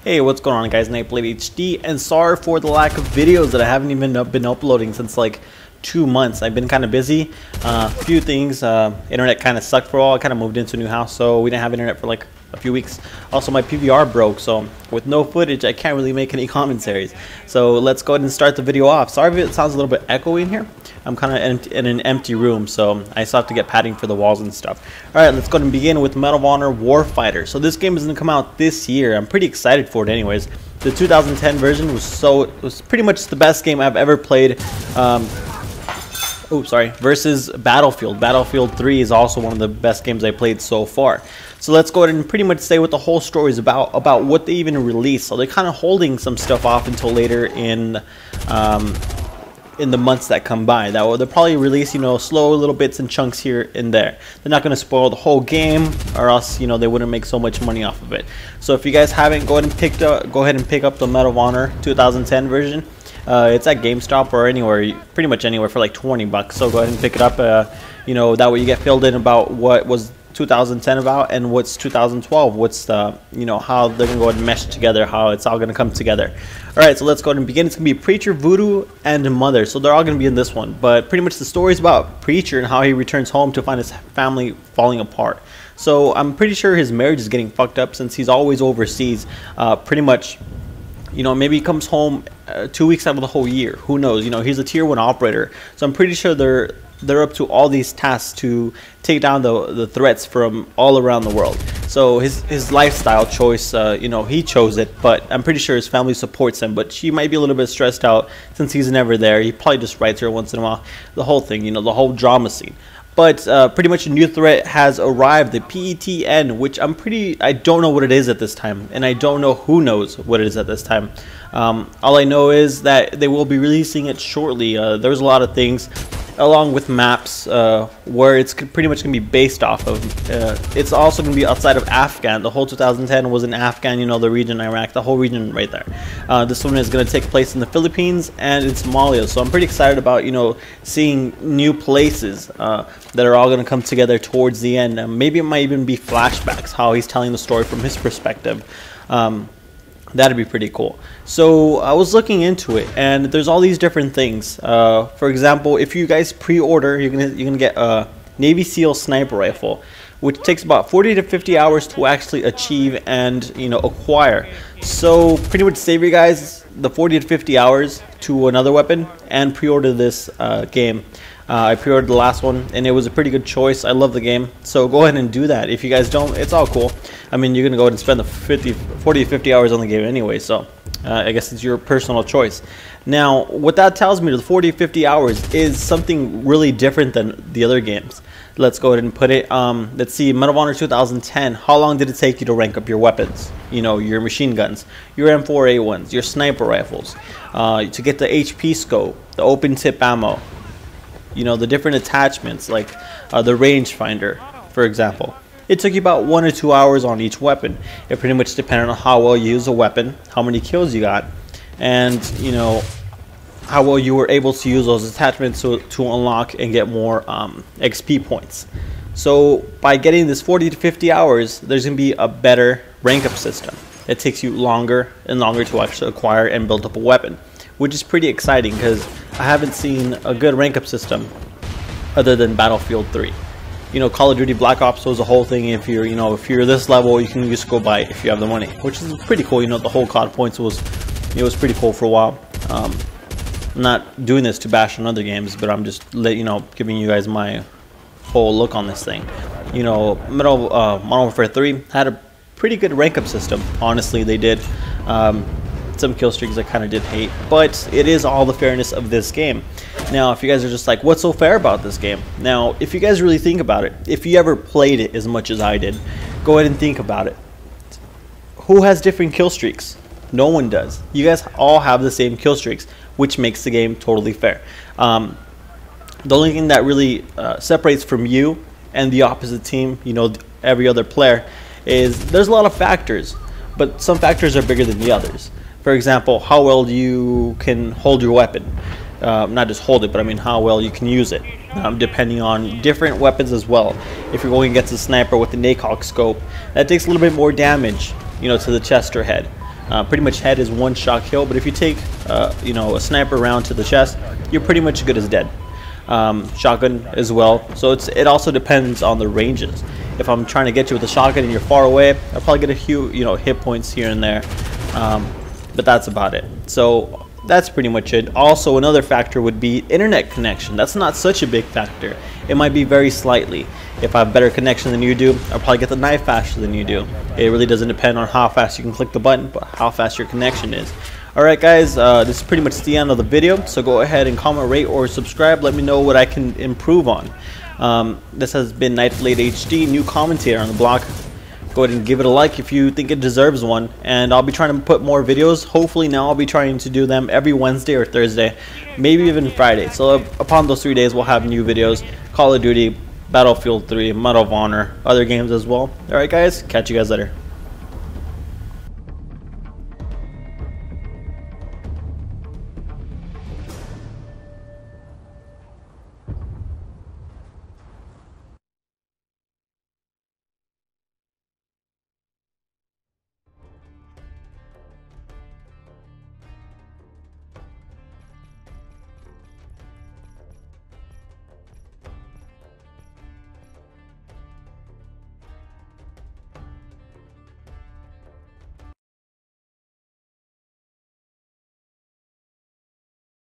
Hey, what's going on, guys? Nightblade HD, and sorry for the lack of videos that I haven't even been uploading since like 2 months. I've been kind of busy. Few things. Internet kind of sucked for a while. I kind of moved into a new house, so we didn't have internet for like a few weeks. Also, my PVR broke, so with no footage, I can't really make any commentaries. So let's go ahead and start the video off. Sorry if it sounds a little bit echoey in here. I'm kind of in an empty room, so I still have to get padding for the walls and stuff. Alright, let's go ahead and begin with Medal of Honor Warfighter. So this game is going to come out this year. I'm pretty excited for it anyways. The 2010 version was pretty much the best game I've ever played. Versus Battlefield. Battlefield 3 is also one of the best games I played so far. So let's go ahead and pretty much say what the whole story is about what they even released. So they're kind of holding some stuff off until later in the months that come by. They'll probably release, slow little bits and chunks here and there. They're not going to spoil the whole game, or else, they wouldn't make so much money off of it. So if you guys haven't, go ahead and pick up the Medal of Honor 2010 version. It's at GameStop or anywhere, pretty much anywhere, for like 20 bucks. So go ahead and pick it up. That way you get filled in about what was 2010 about and what's 2012. What's the, how they're gonna go ahead and mesh together, how it's all gonna come together. All right, so let's go ahead and begin. It's gonna be Preacher, Voodoo, and Mother. So they're all gonna be in this one, but pretty much the story is about Preacher and how he returns home to find his family falling apart. So I'm pretty sure his marriage is getting fucked up since he's always overseas. Pretty much. Maybe he comes home 2 weeks out of the whole year. Who knows? He's a tier 1 operator. So I'm pretty sure they're up to all these tasks to take down the threats from all around the world. So his lifestyle choice, he chose it, but I'm pretty sure his family supports him. But she might be a little bit stressed out since he's never there. He probably just writes her once in a while. The whole thing, the whole drama scene. But pretty much a new threat has arrived, the PETN, which I don't know what it is at this time, and I don't know who knows what it is at this time. All I know is that they will be releasing it shortly. There's a lot of things, along with maps, where it's pretty much going to be based off of. It's also going to be outside of Afghan. The whole 2010 was in Afghan, the region, Iraq, the whole region right there. This one is going to take place in the Philippines and in Somalia. So I'm pretty excited about, seeing new places that are all going to come together towards the end. Maybe it might even be flashbacks, how he's telling the story from his perspective. That'd be pretty cool. So I was looking into it, and there's all these different things. For example, if you guys pre-order, you're gonna get a Navy SEAL sniper rifle, which takes about 40 to 50 hours to actually achieve and acquire. So pretty much save you guys the 40 to 50 hours to another weapon and pre-order this game. I pre-ordered the last one, and it was a pretty good choice. I love the game, so go ahead and do that. If you guys don't, it's all cool. I mean, you're going to go ahead and spend the 40 to 50 hours on the game anyway, so I guess it's your personal choice. Now, what that tells me, the 40 to 50 hours is something really different than the other games. Let's go ahead and put it. Let's see, Medal of Honor 2010, how long did it take you to rank up your weapons? Your machine guns, your M4A1s, your sniper rifles, to get the HP scope, the open tip ammo, the different attachments, like the rangefinder, for example. It took you about 1 or 2 hours on each weapon. It pretty much depended on how well you use a weapon, how many kills you got, and how well you were able to use those attachments to unlock and get more XP points. So by getting this 40 to 50 hours, there's going to be a better rank up system. It takes you longer and longer to actually acquire and build up a weapon, which is pretty exciting because I haven't seen a good rank up system other than Battlefield 3. Call of Duty Black Ops was a whole thing. If you're this level, you can just go buy it if you have the money, which is pretty cool. The whole COD points was pretty cool for a while. I'm not doing this to bash on other games, but I'm just giving you guys my whole look on this thing. Modern Warfare 3 had a pretty good rank up system. Honestly, they did. Some kill streaks I kind of did hate, but it is all the fairness of this game. Now, if you guys are just like, what's so fair about this game? Now, if you guys really think about it, if you ever played it as much as I did, go ahead and think about it. Who has different kill streaks? No one does. You guys all have the same kill streaks, which makes the game totally fair. The only thing that really separates from you and the opposite team, every other player, is there's a lot of factors, but some factors are bigger than the others. For example, how well you can hold your weapon. Not just hold it, but I mean how well you can use it, depending on different weapons as well. If you're going against a sniper with the NACOG scope, that takes a little bit more damage, to the chest or head. Pretty much head is one shot kill, but if you take you know, a sniper round to the chest, you're pretty much good as dead. Shotgun as well, so it also depends on the ranges. If I'm trying to get you with a shotgun and you're far away, I'll probably get a few, you know, hit points here and there, but that's about it. So that's pretty much it. Also, another factor would be internet connection. That's not such a big factor. It might be very slightly. If I have better connection than you do, I'll probably get the knife faster than you do. It really doesn't depend on how fast you can click the button, but how fast your connection is. Alright guys, this is pretty much the end of the video, so go ahead and comment, rate, or subscribe. Let me know what I can improve on. This has been Nightblade HD, new commentator on the blog. Go ahead and give it a like if you think it deserves one, and I'll be trying to put more videos. Hopefully now I'll be trying to do them every Wednesday or Thursday, maybe even Friday. So upon those 3 days we'll have new videos, Call of Duty, Battlefield 3, Medal of Honor, other games as well. Alright guys, catch you guys later.